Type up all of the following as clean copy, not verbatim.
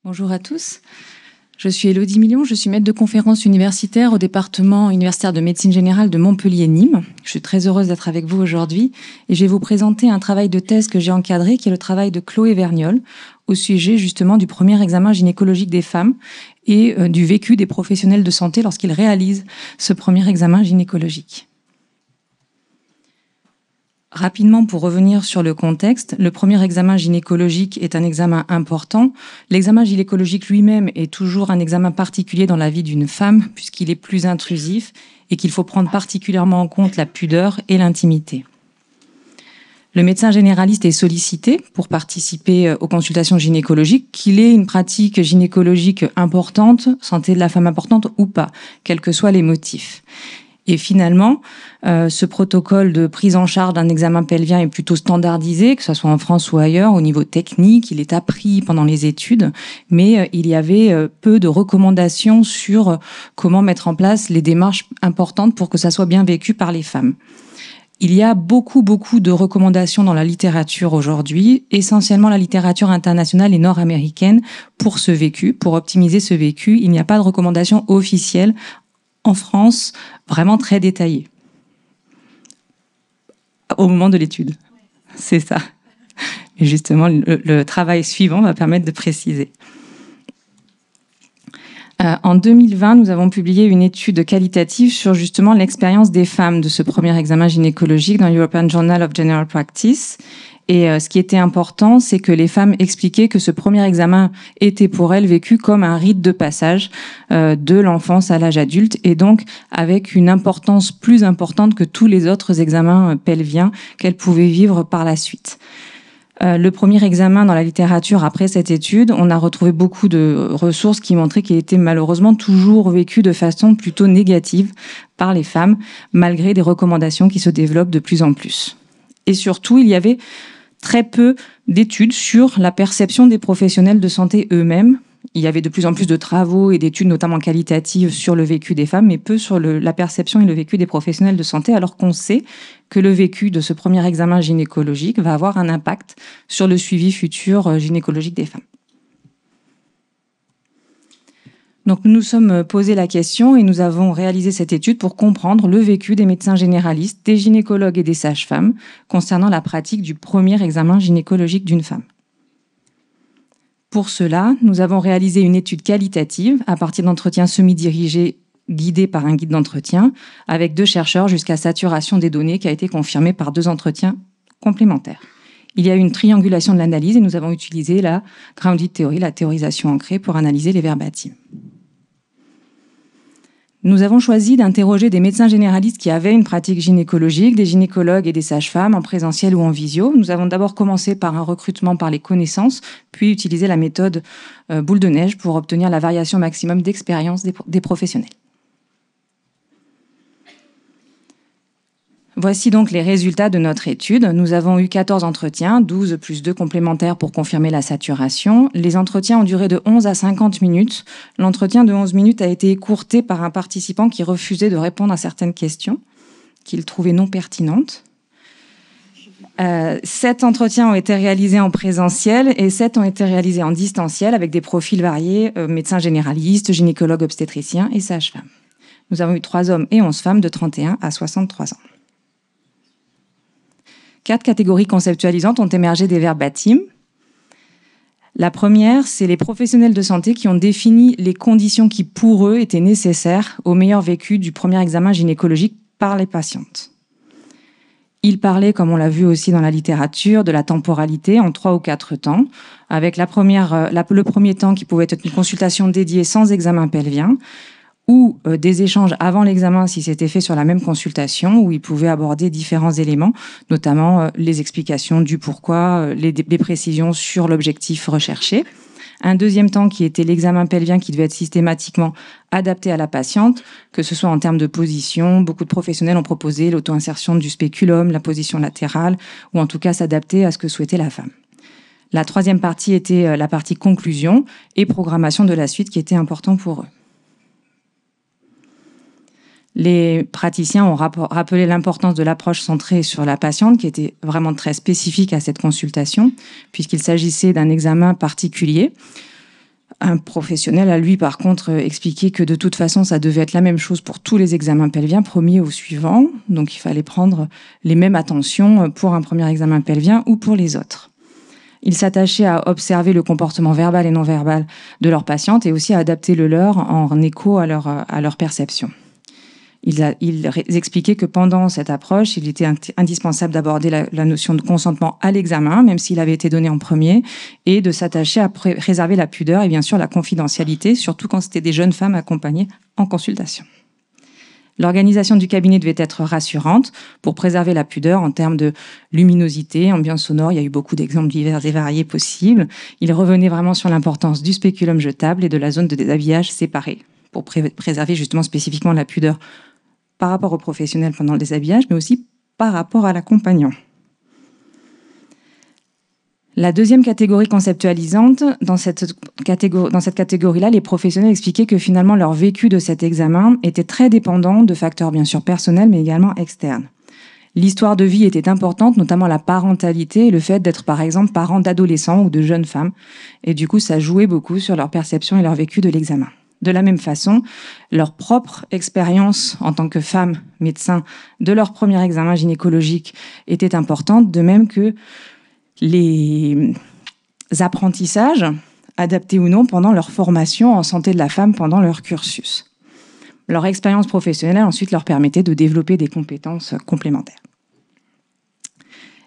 Bonjour à tous. Je suis Élodie Million, je suis maître de conférences universitaire au département universitaire de médecine générale de Montpellier-Nîmes. Je suis très heureuse d'être avec vous aujourd'hui et je vais vous présenter un travail de thèse que j'ai encadré, qui est le travail de Chloé Vergnol, au sujet justement du premier examen gynécologique des femmes et du vécu des professionnels de santé lorsqu'ils réalisent ce premier examen gynécologique. Rapidement, pour revenir sur le contexte, le premier examen gynécologique est un examen important. L'examen gynécologique lui-même est toujours un examen particulier dans la vie d'une femme, puisqu'il est plus intrusif et qu'il faut prendre particulièrement en compte la pudeur et l'intimité. Le médecin généraliste est sollicité pour participer aux consultations gynécologiques, qu'il ait une pratique gynécologique importante, santé de la femme importante ou pas, quels que soient les motifs. Et finalement, ce protocole de prise en charge d'un examen pelvien est plutôt standardisé, que ce soit en France ou ailleurs, au niveau technique. Il est appris pendant les études, mais il y avait peu de recommandations sur comment mettre en place les démarches importantes pour que ça soit bien vécu par les femmes. Il y a beaucoup de recommandations dans la littérature aujourd'hui, essentiellement la littérature internationale et nord-américaine pour ce vécu, pour optimiser ce vécu. Il n'y a pas de recommandations officielles en France, vraiment très détaillé. Au moment de l'étude. C'est ça. Et justement, le travail suivant va permettre de préciser. En 2020, nous avons publié une étude qualitative sur justement l'expérience des femmes de ce premier examen gynécologique dans l'European Journal of General Practice. Et ce qui était important, c'est que les femmes expliquaient que ce premier examen était pour elles vécu comme un rite de passage de l'enfance à l'âge adulte, et donc avec une importance plus importante que tous les autres examens pelviens qu'elles pouvaient vivre par la suite. Le premier examen dans la littérature après cette étude, on a retrouvé beaucoup de ressources qui montraient qu'il était malheureusement toujours vécu de façon plutôt négative par les femmes, malgré des recommandations qui se développent de plus en plus. Et surtout, il y avait très peu d'études sur la perception des professionnels de santé eux-mêmes. Il y avait de plus en plus de travaux et d'études, notamment qualitatives, sur le vécu des femmes, mais peu sur la perception et le vécu des professionnels de santé, alors qu'on sait que le vécu de ce premier examen gynécologique va avoir un impact sur le suivi futur gynécologique des femmes. Donc nous nous sommes posé la question et nous avons réalisé cette étude pour comprendre le vécu des médecins généralistes, des gynécologues et des sages-femmes concernant la pratique du premier examen gynécologique d'une femme. Pour cela, nous avons réalisé une étude qualitative à partir d'entretiens semi-dirigés guidés par un guide d'entretien avec 2 chercheurs jusqu'à saturation des données qui a été confirmée par 2 entretiens complémentaires. Il y a eu une triangulation de l'analyse et nous avons utilisé la grounded theory, la théorisation ancrée, pour analyser les verbatims. Nous avons choisi d'interroger des médecins généralistes qui avaient une pratique gynécologique, des gynécologues et des sages-femmes en présentiel ou en visio. Nous avons d'abord commencé par un recrutement par les connaissances, puis utilisé la méthode boule de neige pour obtenir la variation maximum d'expérience des professionnels. Voici donc les résultats de notre étude. Nous avons eu 14 entretiens, 12 plus 2 complémentaires pour confirmer la saturation. Les entretiens ont duré de 11 à 50 minutes. L'entretien de 11 minutes a été écourté par un participant qui refusait de répondre à certaines questions qu'il trouvait non pertinentes. 7 entretiens ont été réalisés en présentiel et 7 ont été réalisés en distanciel avec des profils variés, médecins généralistes, gynécologues obstétriciens et sages-femmes. Nous avons eu 3 hommes et 11 femmes de 31 à 63 ans. 4 catégories conceptualisantes ont émergé des verbatims. La première, c'est les professionnels de santé qui ont défini les conditions qui, pour eux, étaient nécessaires au meilleur vécu du premier examen gynécologique par les patientes. Ils parlaient, comme on l'a vu aussi dans la littérature, de la temporalité en 3 ou 4 temps, avec le premier temps qui pouvait être une consultation dédiée sans examen pelvien, ou des échanges avant l'examen si c'était fait sur la même consultation, où ils pouvaient aborder différents éléments, notamment les explications du pourquoi, les précisions sur l'objectif recherché. Un deuxième temps qui était l'examen pelvien qui devait être systématiquement adapté à la patiente, que ce soit en termes de position. Beaucoup de professionnels ont proposé l'auto-insertion du spéculum, la position latérale, ou en tout cas s'adapter à ce que souhaitait la femme. La troisième partie était la partie conclusion et programmation de la suite qui était important pour eux. Les praticiens ont rappelé l'importance de l'approche centrée sur la patiente, qui était vraiment très spécifique à cette consultation, puisqu'il s'agissait d'un examen particulier. Un professionnel a lui par contre expliqué que de toute façon ça devait être la même chose pour tous les examens pelviens, premier ou suivant, donc il fallait prendre les mêmes attentions pour un premier examen pelvien ou pour les autres. Ils s'attachaient à observer le comportement verbal et non verbal de leurs patientes et aussi à adapter le leur en écho à leur perception. Ils expliquaient que pendant cette approche, il était indispensable d'aborder la notion de consentement à l'examen, même s'il avait été donné en premier, et de s'attacher à préserver la pudeur et bien sûr la confidentialité, surtout quand c'était des jeunes femmes accompagnées en consultation. L'organisation du cabinet devait être rassurante pour préserver la pudeur en termes de luminosité, ambiance sonore. Il y a eu beaucoup d'exemples divers et variés possibles. Il revenait vraiment sur l'importance du spéculum jetable et de la zone de déshabillage séparée pour préserver justement spécifiquement la pudeur par rapport aux professionnels pendant le déshabillage, mais aussi par rapport à l'accompagnant. La deuxième catégorie conceptualisante, dans cette catégorie-là, les professionnels expliquaient que finalement leur vécu de cet examen était très dépendant de facteurs bien sûr personnels, mais également externes. L'histoire de vie était importante, notamment la parentalité et le fait d'être par exemple parent d'adolescents ou de jeunes femmes. Et du coup, ça jouait beaucoup sur leur perception et leur vécu de l'examen. De la même façon, leur propre expérience en tant que femme médecin de leur premier examen gynécologique était importante, de même que les apprentissages, adaptés ou non, pendant leur formation en santé de la femme pendant leur cursus. Leur expérience professionnelle ensuite leur permettait de développer des compétences complémentaires.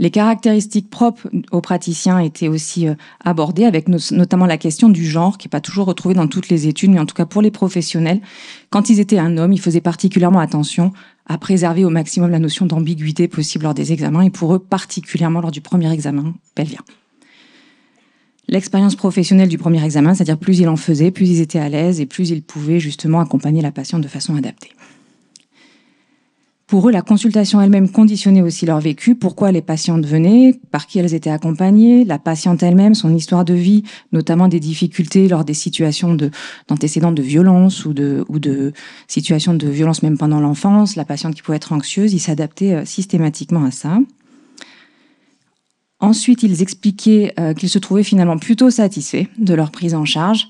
Les caractéristiques propres aux praticiens étaient aussi abordées, avec notamment la question du genre, qui n'est pas toujours retrouvée dans toutes les études, mais en tout cas pour les professionnels. Quand ils étaient un homme, ils faisaient particulièrement attention à préserver au maximum la notion d'ambiguïté possible lors des examens, et pour eux particulièrement lors du premier examen pelvien. L'expérience professionnelle du premier examen, c'est-à-dire plus ils en faisaient, plus ils étaient à l'aise et plus ils pouvaient justement accompagner la patiente de façon adaptée. Pour eux, la consultation elle-même conditionnait aussi leur vécu, pourquoi les patientes venaient, par qui elles étaient accompagnées, la patiente elle-même, son histoire de vie, notamment des difficultés lors des situations d'antécédents de violence ou de situations de violence même pendant l'enfance, la patiente qui pouvait être anxieuse, ils s'adaptaient systématiquement à ça. Ensuite, ils expliquaient qu'ils se trouvaient finalement plutôt satisfaits de leur prise en charge.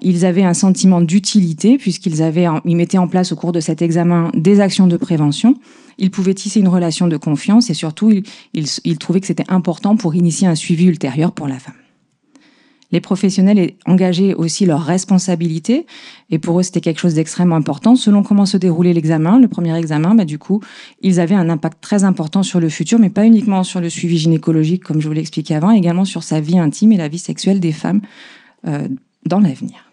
Ils avaient un sentiment d'utilité puisqu'ils mettaient en place au cours de cet examen des actions de prévention. Ils pouvaient tisser une relation de confiance et surtout, ils trouvaient que c'était important pour initier un suivi ultérieur pour la femme. Les professionnels engageaient aussi leurs responsabilités et pour eux, c'était quelque chose d'extrêmement important. Selon comment se déroulait l'examen, le premier examen, du coup, ils avaient un impact très important sur le futur, mais pas uniquement sur le suivi gynécologique, comme je vous l'ai expliqué avant, également sur sa vie intime et la vie sexuelle des femmes dans l'avenir.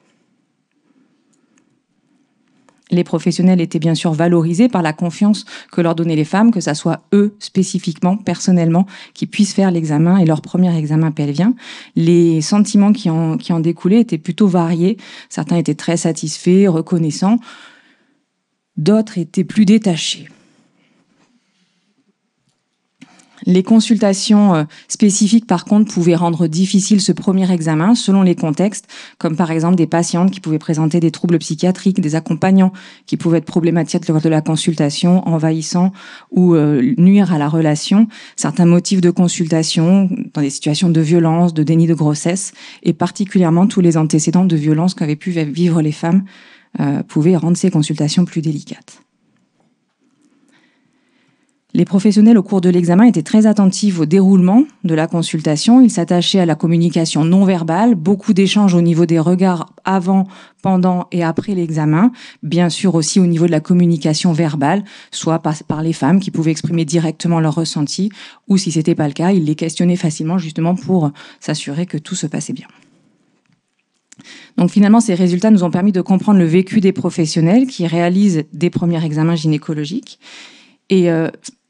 Les professionnels étaient bien sûr valorisés par la confiance que leur donnaient les femmes, que ça soit eux spécifiquement, personnellement, qui puissent faire l'examen et leur premier examen pelvien. Les sentiments qui en découlaient étaient plutôt variés. Certains étaient très satisfaits, reconnaissants. D'autres étaient plus détachés. Les consultations spécifiques, par contre, pouvaient rendre difficile ce premier examen selon les contextes, comme par exemple des patientes qui pouvaient présenter des troubles psychiatriques, des accompagnants qui pouvaient être problématiques lors de la consultation, envahissants ou nuire à la relation, certains motifs de consultation dans des situations de violence, de déni de grossesse, et particulièrement tous les antécédents de violence qu'avaient pu vivre les femmes pouvaient rendre ces consultations plus délicates. Les professionnels au cours de l'examen étaient très attentifs au déroulement de la consultation. Ils s'attachaient à la communication non verbale, beaucoup d'échanges au niveau des regards avant, pendant et après l'examen. Bien sûr aussi au niveau de la communication verbale, soit par les femmes qui pouvaient exprimer directement leurs ressentis, ou si c'était pas le cas, ils les questionnaient facilement justement pour s'assurer que tout se passait bien. Donc finalement, ces résultats nous ont permis de comprendre le vécu des professionnels qui réalisent des premiers examens gynécologiques. Et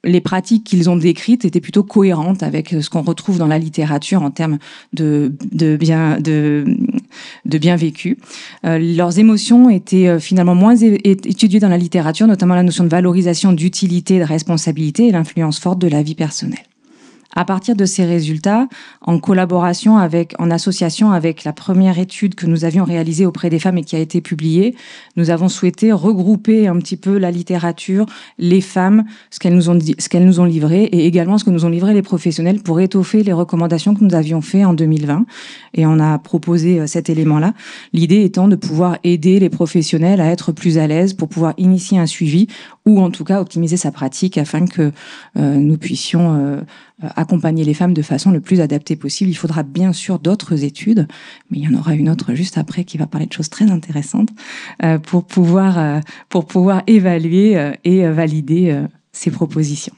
les pratiques qu'ils ont décrites étaient plutôt cohérentes avec ce qu'on retrouve dans la littérature en termes de bien vécu. Leurs émotions étaient finalement moins étudiées dans la littérature, notamment la notion de valorisation, d'utilité, de responsabilité et l'influence forte de la vie personnelle. À partir de ces résultats, en association avec la première étude que nous avions réalisée auprès des femmes et qui a été publiée, nous avons souhaité regrouper un petit peu la littérature, les femmes, ce qu'elles nous ont livré, et également ce que nous ont livré les professionnels pour étoffer les recommandations que nous avions faites en 2020. Et on a proposé cet élément-là. L'idée étant de pouvoir aider les professionnels à être plus à l'aise pour pouvoir initier un suivi ou en tout cas optimiser sa pratique afin que nous puissions accompagner les femmes de façon le plus adaptée possible. Il faudra bien sûr d'autres études, mais il y en aura une autre juste après qui va parler de choses très intéressantes pour pouvoir évaluer et valider ces propositions.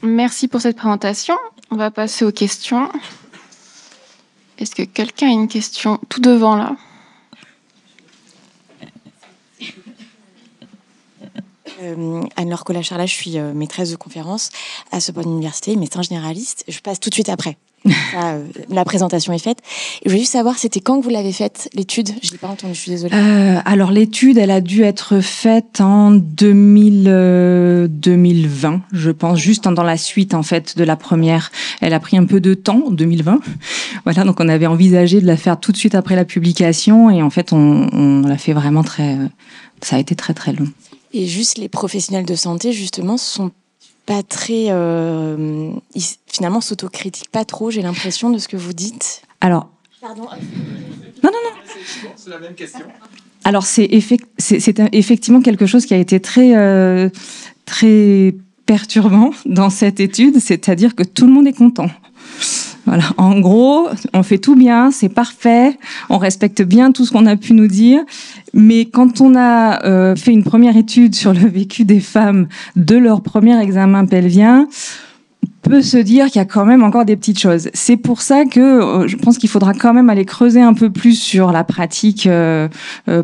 Merci pour cette présentation. On va passer aux questions. Est-ce que quelqu'un a une question tout devant là? Anne-Laure Collat-Charlat, je suis maîtresse de conférence à Sorbonne Université, médecin généraliste. Je passe tout de suite après. Ça, la présentation est faite. Et je voulais juste savoir, c'était quand que vous l'avez faite, l'étude? Je l'ai pas entendu, je suis désolée. Alors, l'étude, elle a dû être faite en 2020, je pense, juste dans la suite, en fait, de la première. Elle a pris un peu de temps, en 2020. Voilà, donc on avait envisagé de la faire tout de suite après la publication. Et en fait, on l'a fait vraiment ça a été très, très long. Et juste, les professionnels de santé, justement, sont pas très... ils, finalement, s'autocritiquent pas trop, j'ai l'impression, de ce que vous dites. Alors... Pardon. Non. C'est la même question. Alors, c'est effectivement quelque chose qui a été très, très perturbant dans cette étude, c'est-à-dire que tout le monde est content. Voilà. En gros, on fait tout bien, c'est parfait, on respecte bien tout ce qu'on a pu nous dire, mais quand on a fait une première étude sur le vécu des femmes de leur premier examen pelvien, on peut se dire qu'il y a quand même encore des petites choses. C'est pour ça que je pense qu'il faudra quand même aller creuser un peu plus sur la pratique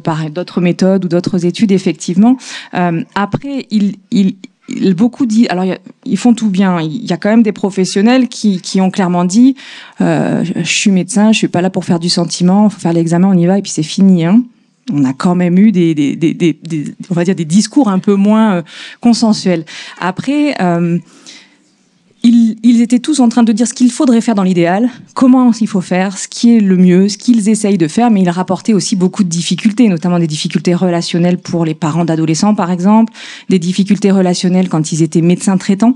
par d'autres méthodes ou d'autres études, effectivement. Après, beaucoup disent, alors ils font tout bien. Il y a quand même des professionnels qui ont clairement dit je suis médecin, je suis pas là pour faire du sentiment, faut faire l'examen, on y va et puis c'est fini. Hein. On a quand même eu on va dire des discours un peu moins consensuels. Après, ils étaient tous en train de dire ce qu'il faudrait faire dans l'idéal, comment il faut faire, ce qui est le mieux, ce qu'ils essayent de faire, mais ils rapportaient aussi beaucoup de difficultés, notamment des difficultés relationnelles pour les parents d'adolescents, par exemple, des difficultés relationnelles quand ils étaient médecins traitants.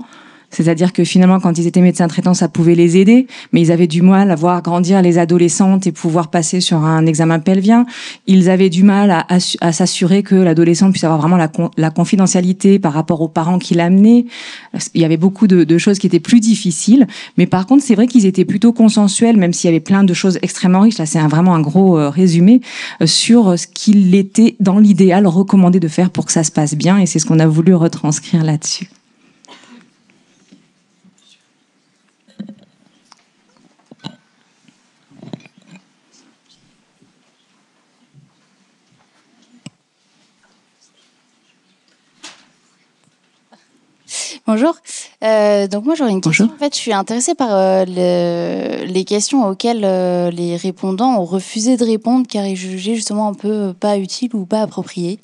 C'est-à-dire que finalement, quand ils étaient médecins traitants, ça pouvait les aider, mais ils avaient du mal à voir grandir les adolescentes et pouvoir passer sur un examen pelvien. Ils avaient du mal à s'assurer que l'adolescente puisse avoir vraiment la confidentialité par rapport aux parents qui l'amenaient. Il y avait beaucoup de choses qui étaient plus difficiles, mais par contre, c'est vrai qu'ils étaient plutôt consensuels, même s'il y avait plein de choses extrêmement riches. Là, c'est vraiment un gros résumé sur ce qu'il était dans l'idéal recommandé de faire pour que ça se passe bien, et c'est ce qu'on a voulu retranscrire là-dessus. Bonjour. Donc moi j'aurais une question. Bonjour. En fait, je suis intéressée par les questions auxquelles les répondants ont refusé de répondre car ils jugeaient justement un peu pas utiles ou pas appropriées.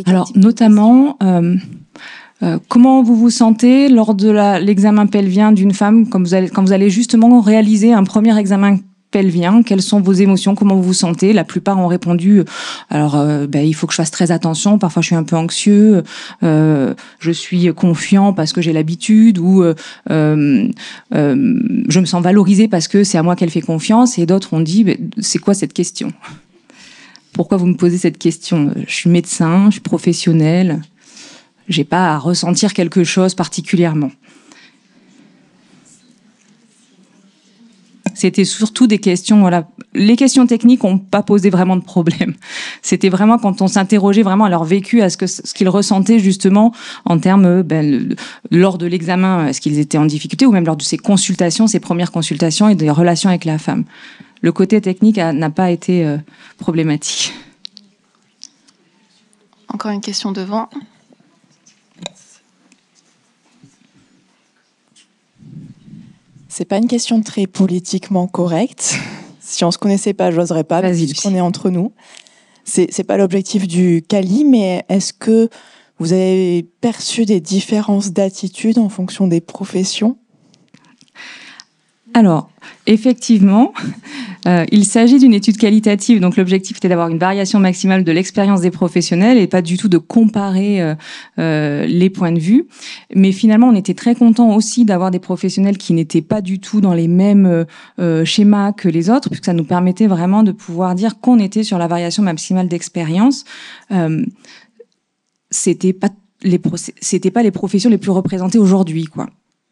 Alors notamment, comment vous vous sentez lors de l'examen pelvien d'une femme quand vous allez justement réaliser un premier examen pelvien, quelles sont vos émotions, comment vous vous sentez? La plupart ont répondu alors il faut que je fasse très attention, parfois je suis un peu anxieux, je suis confiant parce que j'ai l'habitude, ou je me sens valorisée parce que c'est à moi qu'elle fait confiance, et d'autres ont dit c'est quoi cette question? Pourquoi vous me posez cette question? Je suis médecin, je suis professionnel, j'ai pas à ressentir quelque chose particulièrement. C'était surtout des questions, voilà. Les questions techniques n'ont pas posé vraiment de problème. C'était vraiment quand on s'interrogeait vraiment à leur vécu, à ce qu'ils ressentaient justement en termes, lors de l'examen, est-ce qu'ils étaient en difficulté, ou même lors de ces consultations, ces premières consultations et des relations avec la femme. Le côté technique n'a pas été problématique. Encore une question devant. C'est pas une question très politiquement correcte. Si on se connaissait pas, j'oserais pas, Vas-y, puisqu'on est entre nous. C'est pas l'objectif du CALI, mais est-ce que vous avez perçu des différences d'attitude en fonction des professions? Alors, effectivement, il s'agit d'une étude qualitative. Donc, l'objectif était d'avoir une variation maximale de l'expérience des professionnels et pas du tout de comparer les points de vue. Mais finalement, on était très content aussi d'avoir des professionnels qui n'étaient pas du tout dans les mêmes schémas que les autres, puisque ça nous permettait vraiment de pouvoir dire qu'on était sur la variation maximale d'expérience. C'était pas les professions les plus représentées aujourd'hui, quoi.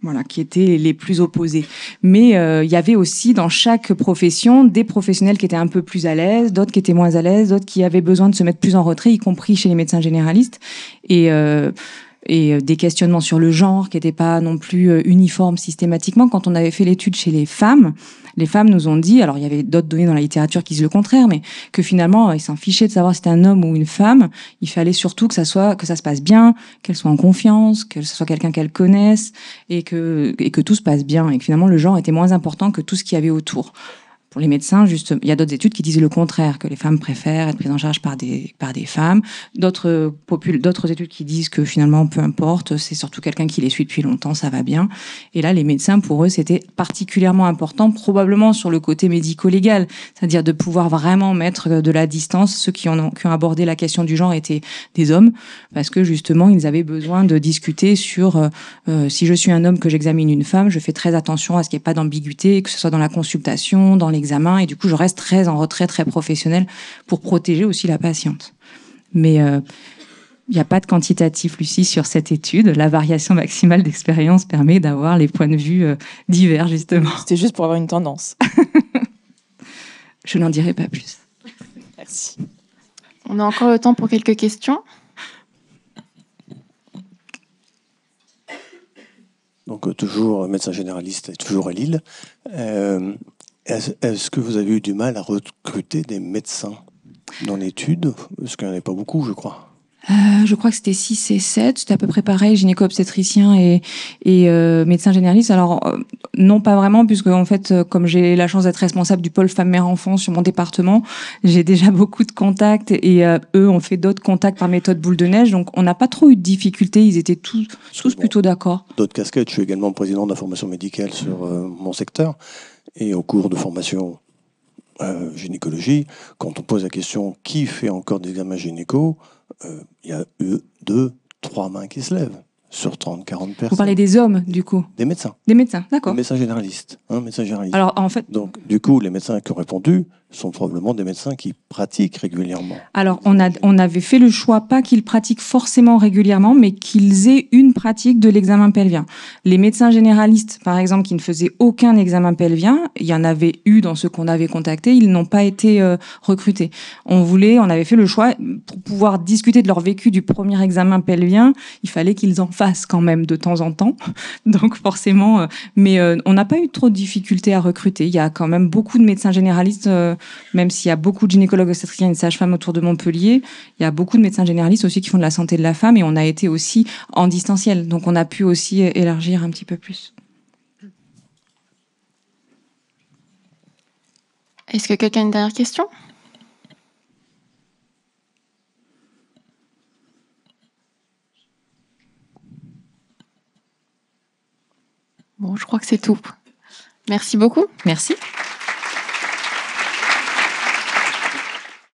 Voilà, qui étaient les plus opposés. Mais il y avait aussi dans chaque profession des professionnels qui étaient un peu plus à l'aise, d'autres qui étaient moins à l'aise, d'autres qui avaient besoin de se mettre plus en retrait, y compris chez les médecins généralistes. Et des questionnements sur le genre qui n'étaient pas non plus uniformes systématiquement. Quand on avait fait l'étude chez les femmes nous ont dit, alors il y avait d'autres données dans la littérature qui disent le contraire, mais que finalement ils s'en fichaient de savoir si c'était un homme ou une femme. Il fallait surtout que ça se passe bien, qu'elle soit en confiance, que ce soit quelqu'un qu'elle connaisse et que tout se passe bien et que finalement le genre était moins important que tout ce qu'il y avait autour. Pour les médecins, juste, il y a d'autres études qui disent le contraire, que les femmes préfèrent être prises en charge par des femmes. D'autres études qui disent que finalement, peu importe, c'est surtout quelqu'un qui les suit depuis longtemps, ça va bien. Et là, les médecins, pour eux, c'était particulièrement important, probablement sur le côté médico-légal, c'est-à-dire de pouvoir vraiment mettre de la distance. Ceux qui ont abordé la question du genre étaient des hommes, parce que justement, ils avaient besoin de discuter sur si je suis un homme que j'examine une femme, je fais très attention à ce qu'il n'y ait pas d'ambiguïté, que ce soit dans la consultation, dans l'examen, et du coup, je reste très en retrait, très professionnel pour protéger aussi la patiente. Mais il n'y a pas de quantitatif, Lucie, sur cette étude. La variation maximale d'expérience permet d'avoir les points de vue divers, justement. C'était juste pour avoir une tendance. Je n'en dirai pas plus. Merci. On a encore le temps pour quelques questions. Donc toujours médecin généraliste et toujours à Lille. Est-ce que vous avez eu du mal à recruter des médecins dans l'étude? Parce qu'il n'y en avait pas beaucoup, je crois. Je crois que c'était 6 et 7. C'était à peu près pareil, gynéco-obstétricien et médecin généraliste. Alors, non, pas vraiment, puisque en fait, comme j'ai la chance d'être responsable du pôle femmes-mères-enfants sur mon département, j'ai déjà beaucoup de contacts et eux ont fait d'autres contacts par méthode boule de neige. Donc, on n'a pas trop eu de difficultés. Ils étaient tous plutôt d'accord. D'autres casquettes, je suis également président de la formation médicale sur mon secteur. Et au cours de formation gynécologie, quand on pose la question qui fait encore des examens gynéco, il y a 2, 3 mains qui se lèvent sur 30, 40 personnes. Vous parlez des hommes, du coup? Des médecins. Des médecins, d'accord. Des médecins généralistes. Médecins généralistes. Alors, en fait... Donc, du coup, les médecins qui ont répondu sont probablement des médecins qui pratiquent régulièrement. Alors, on avait fait le choix, pas qu'ils pratiquent forcément régulièrement, mais qu'ils aient une pratique de l'examen pelvien. Les médecins généralistes, par exemple, qui ne faisaient aucun examen pelvien, il y en avait eu dans ceux qu'on avait contactés, ils n'ont pas été recrutés. On avait fait le choix, pour pouvoir discuter de leur vécu du premier examen pelvien, il fallait qu'ils en fassent quand même de temps en temps. Donc, forcément, mais on n'a pas eu trop de difficultés à recruter. Il y a quand même beaucoup de médecins généralistes, même s'il y a beaucoup de gynécologues obstétriciens et de sages-femmes autour de Montpellier, il y a beaucoup de médecins généralistes aussi qui font de la santé de la femme et on a été aussi en distanciel. Donc on a pu aussi élargir un petit peu plus. Est-ce que quelqu'un a une dernière question? Bon, je crois que c'est tout. Merci beaucoup. Merci.